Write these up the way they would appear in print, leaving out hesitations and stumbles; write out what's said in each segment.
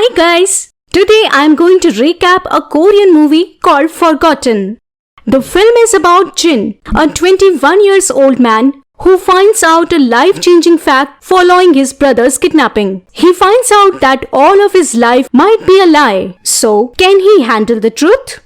Hi guys! Today I'm going to recap a Korean movie called Forgotten. The film is about Jin, a 21 years old man who finds out a life-changing fact following his brother's kidnapping. He finds out that all of his life might be a lie. So, can he handle the truth?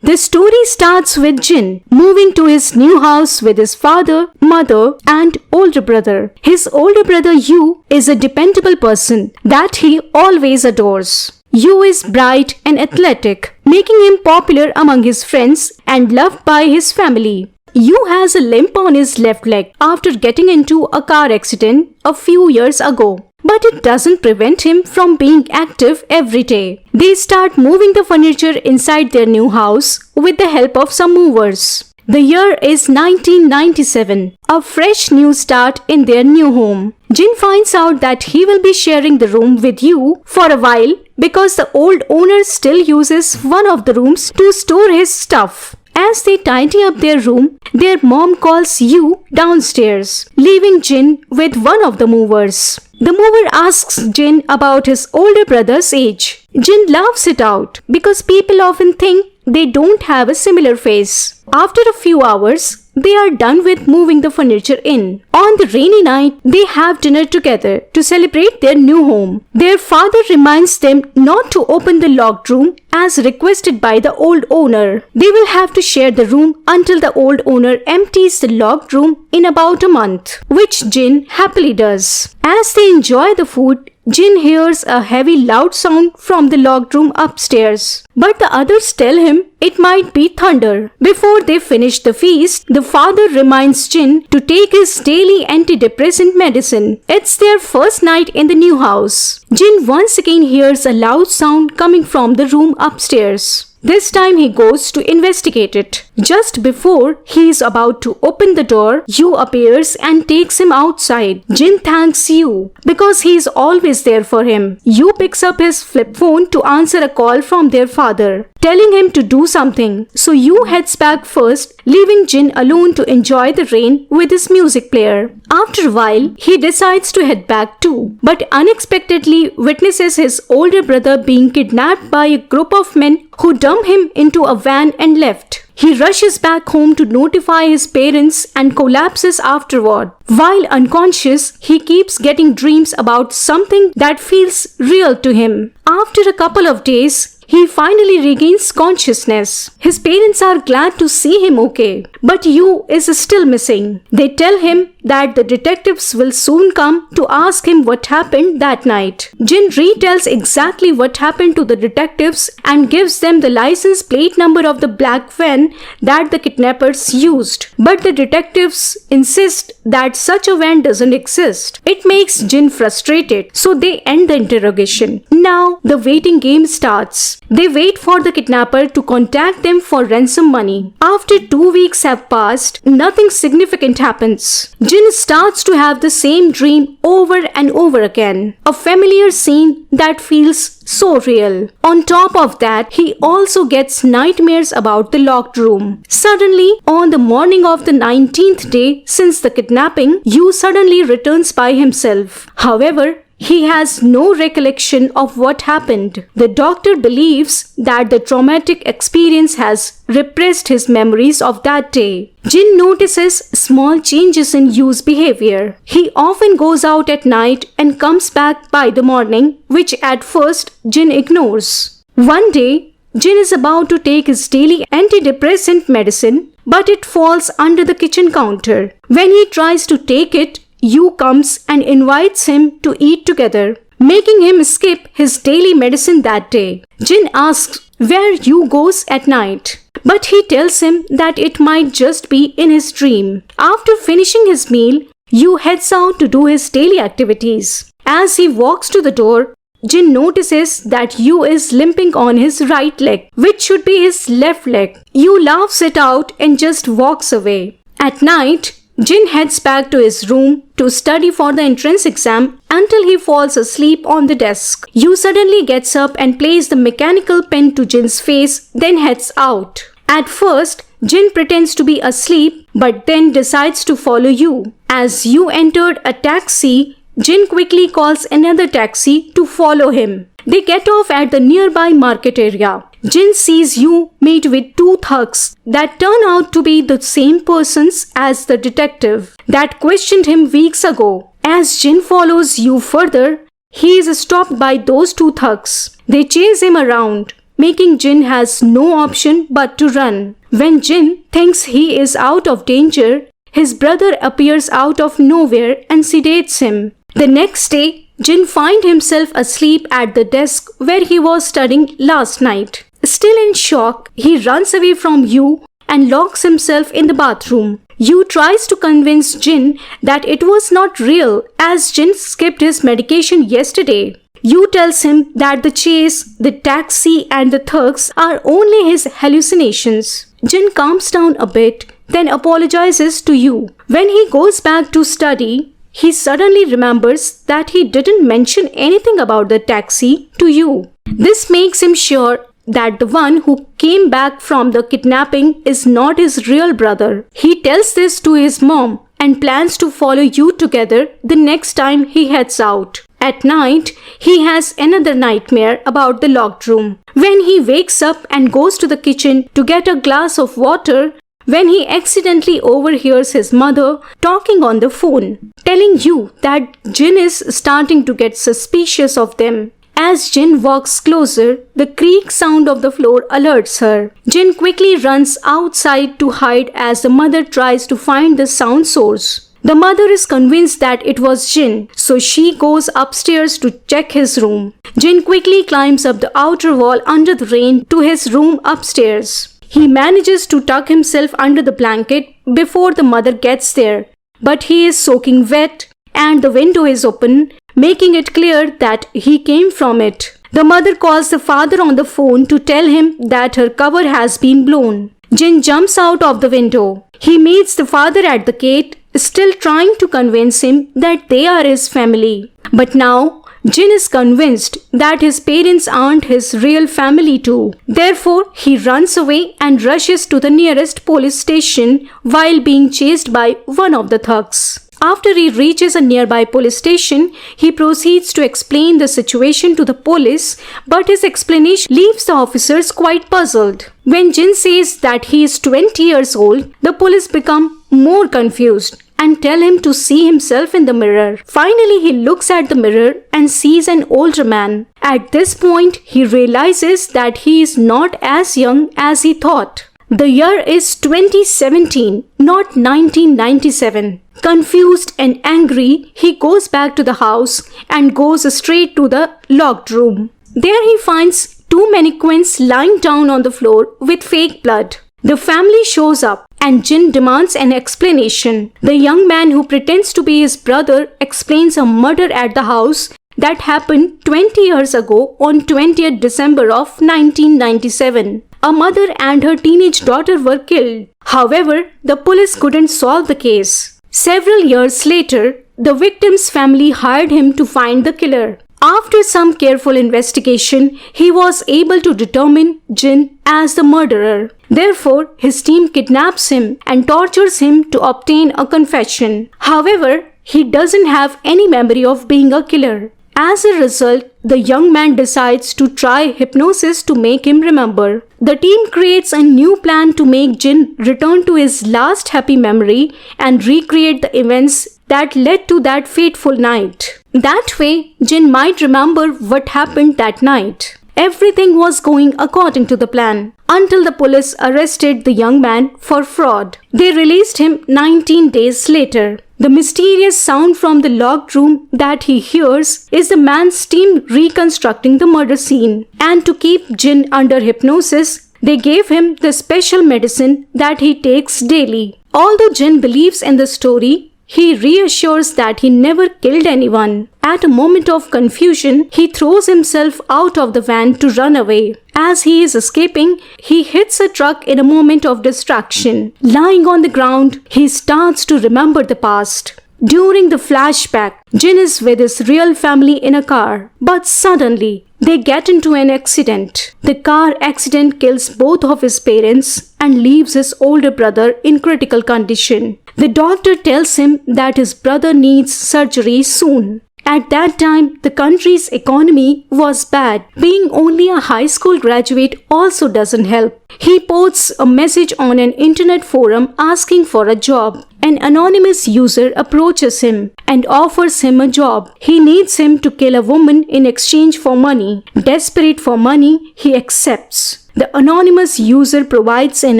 The story starts with Jin moving to his new house with his father, mother, and older brother. His older brother Yu is a dependable person that he always adores. Yu is bright and athletic, making him popular among his friends and loved by his family. Yu has a limp on his left leg after getting into a car accident a few years ago. But it doesn't prevent him from being active every day. They start moving the furniture inside their new house with the help of some movers. The year is 1997, a fresh new start in their new home. Jin finds out that he will be sharing the room with Yu for a while because the old owner still uses one of the rooms to store his stuff. As they tidy up their room, their mom calls Yu downstairs, leaving Jin with one of the movers. The mover asks Jin about his older brother's age. Jin laughs it out because people often think they don't have a similar face. After a few hours, they are done with moving the furniture in. On the rainy night, they have dinner together to celebrate their new home. Their father reminds them not to open the locked room as requested by the old owner. They will have to share the room until the old owner empties the locked room in about a month, which Jin happily does. As they enjoy the food, Jin hears a heavy loud sound from the locked room upstairs. But the others tell him it might be thunder. Before they finish the feast, the father reminds Jin to take his daily antidepressant medicine. It's their first night in the new house. Jin once again hears a loud sound coming from the room upstairs. This time he goes to investigate it. Just before he is about to open the door, Yu appears and takes him outside. Jin thanks Yu because he is always there for him. Yu picks up his flip phone to answer a call from their father, telling him to do something. So Yu heads back first, leaving Jin alone to enjoy the rain with his music player. After a while, he decides to head back too, but unexpectedly witnesses his older brother being kidnapped by a group of men who dump him into a van and left. He rushes back home to notify his parents and collapses afterward. While unconscious, he keeps getting dreams about something that feels real to him. After a couple of days, he finally regains consciousness. His parents are glad to see him okay, but Yu is still missing. They tell him that the detectives will soon come to ask him what happened that night. Jin retells exactly what happened to the detectives and gives them the license plate number of the black van that the kidnappers used. But the detectives insist that such a van doesn't exist. It makes Jin frustrated, so they end the interrogation. Now the waiting game starts. They wait for the kidnapper to contact them for ransom money. After 2 weeks have passed, nothing significant happens. Jin starts to have the same dream over and over again. A familiar scene that feels so real. On top of that, he also gets nightmares about the locked room. Suddenly, on the morning of the 19th day since the kidnapping, Yu suddenly returns by himself. However, he has no recollection of what happened. The doctor believes that the traumatic experience has repressed his memories of that day. Jin notices small changes in Yu's behavior. He often goes out at night and comes back by the morning, which at first Jin ignores. One day, Jin is about to take his daily antidepressant medicine, but it falls under the kitchen counter. When he tries to take it, Yu comes and invites him to eat together, making him skip his daily medicine that day. Jin asks where Yu goes at night, but he tells him that it might just be in his dream. After finishing his meal, Yu heads out to do his daily activities. As he walks to the door, Jin notices that Yu is limping on his right leg, which should be his left leg. Yu laughs it out and just walks away. At night, Jin heads back to his room to study for the entrance exam until he falls asleep on the desk. Yu suddenly gets up and plays the mechanical pen to Jin's face, then heads out. At first, Jin pretends to be asleep but then decides to follow Yu. As Yu entered a taxi, Jin quickly calls another taxi to follow him. They get off at the nearby market area. Jin sees Yu meet with two thugs that turn out to be the same persons as the detective that questioned him weeks ago. As Jin follows Yu further, he is stopped by those two thugs. They chase him around, making Jin has no option but to run. When Jin thinks he is out of danger, his brother appears out of nowhere and sedates him. The next day, Jin finds himself asleep at the desk where he was studying last night. Still in shock, he runs away from Yu and locks himself in the bathroom. Yu tries to convince Jin that it was not real as Jin skipped his medication yesterday. Yu tells him that the chase, the taxi and the thugs are only his hallucinations. Jin calms down a bit, then apologizes to Yu. When he goes back to study, he suddenly remembers that he didn't mention anything about the taxi to Yu. This makes him sure that the one who came back from the kidnapping is not his real brother. He tells this to his mom and plans to follow Yu together the next time he heads out. At night, he has another nightmare about the locked room. When he wakes up and goes to the kitchen to get a glass of water, when he accidentally overhears his mother talking on the phone, telling Yu that Jin is starting to get suspicious of them. As Jin walks closer, the creak sound of the floor alerts her. Jin quickly runs outside to hide as the mother tries to find the sound source. The mother is convinced that it was Jin, so she goes upstairs to check his room. Jin quickly climbs up the outer wall under the rain to his room upstairs. He manages to tuck himself under the blanket before the mother gets there, but he is soaking wet and the window is open, making it clear that he came from it. The mother calls the father on the phone to tell him that her cover has been blown. Jin jumps out of the window. He meets the father at the gate, still trying to convince him that they are his family. But now, Jin is convinced that his parents aren't his real family too. Therefore, he runs away and rushes to the nearest police station while being chased by one of the thugs. After he reaches a nearby police station, he proceeds to explain the situation to the police, but his explanation leaves the officers quite puzzled. When Jin says that he is 20 years old, the police become more confused and tell him to see himself in the mirror. Finally, he looks at the mirror and sees an older man. At this point, he realizes that he is not as young as he thought. The year is 2017, not 1997. Confused and angry, he goes back to the house and goes straight to the locked room. There he finds two mannequins lying down on the floor with fake blood. The family shows up and Jin demands an explanation. The young man who pretends to be his brother explains a murder at the house that happened 20 years ago on 20th December of 1997. A mother and her teenage daughter were killed. However, the police couldn't solve the case. Several years later, the victim's family hired him to find the killer. After some careful investigation, he was able to determine Jin as the murderer. Therefore, his team kidnaps him and tortures him to obtain a confession. However, he doesn't have any memory of being a killer. As a result, the young man decides to try hypnosis to make him remember. The team creates a new plan to make Jin return to his last happy memory and recreate the events that led to that fateful night. That way, Jin might remember what happened that night. Everything was going according to the plan until the police arrested the young man for fraud. They released him 19 days later. The mysterious sound from the locked room that he hears is the man's team reconstructing the murder scene. And to keep Jin under hypnosis, they gave him the special medicine that he takes daily. Although Jin believes in the story, he reassures that he never killed anyone. At a moment of confusion, he throws himself out of the van to run away. As he is escaping, he hits a truck in a moment of distraction. Lying on the ground, he starts to remember the past. During the flashback, Jin is with his real family in a car. But suddenly, they get into an accident. The car accident kills both of his parents and leaves his older brother in critical condition. The doctor tells him that his brother needs surgery soon. At that time, the country's economy was bad. Being only a high school graduate also doesn't help. He posts a message on an internet forum asking for a job. An anonymous user approaches him and offers him a job. He needs him to kill a woman in exchange for money. Desperate for money, he accepts. The anonymous user provides an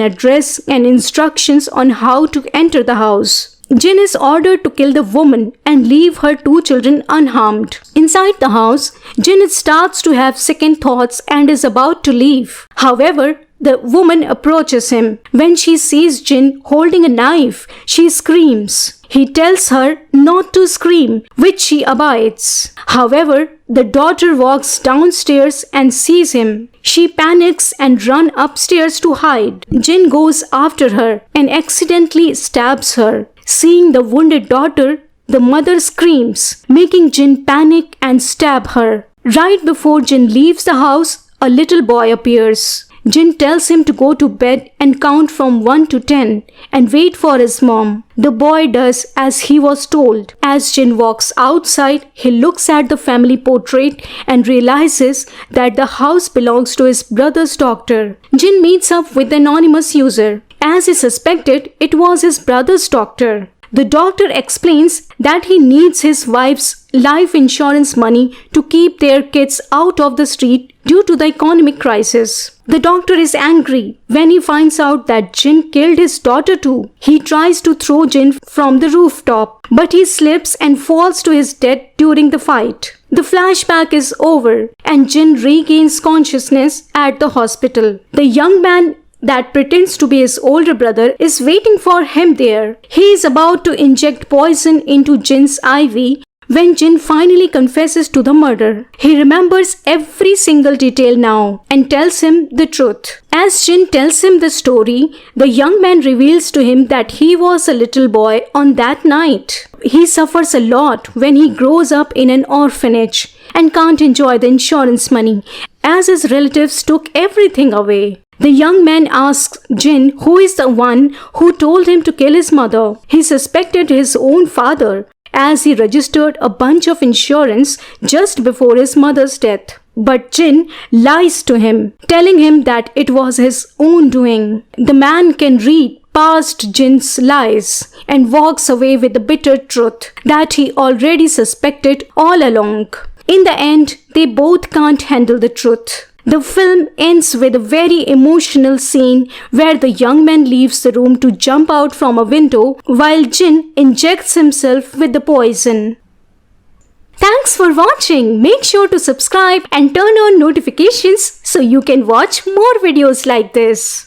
address and instructions on how to enter the house. Jin is ordered to kill the woman and leave her 2 children unharmed. Inside the house, Jin starts to have second thoughts and is about to leave. However, the woman approaches him. When she sees Jin holding a knife, she screams. He tells her not to scream, which she obeys. However, the daughter walks downstairs and sees him. She panics and runs upstairs to hide. Jin goes after her and accidentally stabs her. Seeing the wounded daughter, the mother screams, making Jin panic and stab her. Right before Jin leaves the house, a little boy appears. Jin tells him to go to bed and count from 1 to 10 and wait for his mom. The boy does as he was told. As Jin walks outside, he looks at the family portrait and realizes that the house belongs to his brother's doctor. Jin meets up with the anonymous user. As he suspected, it was his brother's doctor. The doctor explains that he needs his wife's life insurance money to keep their kids out of the street due to the economic crisis. The doctor is angry when he finds out that Jin killed his daughter too. He tries to throw Jin from the rooftop, but he slips and falls to his death during the fight. The flashback is over and Jin regains consciousness at the hospital. The young man that pretends to be his older brother is waiting for him there. He is about to inject poison into Jin's IV when Jin finally confesses to the murder. He remembers every single detail now and tells him the truth. As Jin tells him the story, the young man reveals to him that he was a little boy on that night. He suffers a lot when he grows up in an orphanage and can't enjoy the insurance money as his relatives took everything away. The young man asks Jin who is the one who told him to kill his mother. He suspected his own father as he registered a bunch of insurance just before his mother's death. But Jin lies to him, telling him that it was his own doing. The man can read past Jin's lies and walks away with the bitter truth that he already suspected all along. In the end, they both can't handle the truth. The film ends with a very emotional scene where the young man leaves the room to jump out from a window while Jin injects himself with the poison. Thanks for watching. Make sure to subscribe and turn on notifications so you can watch more videos like this.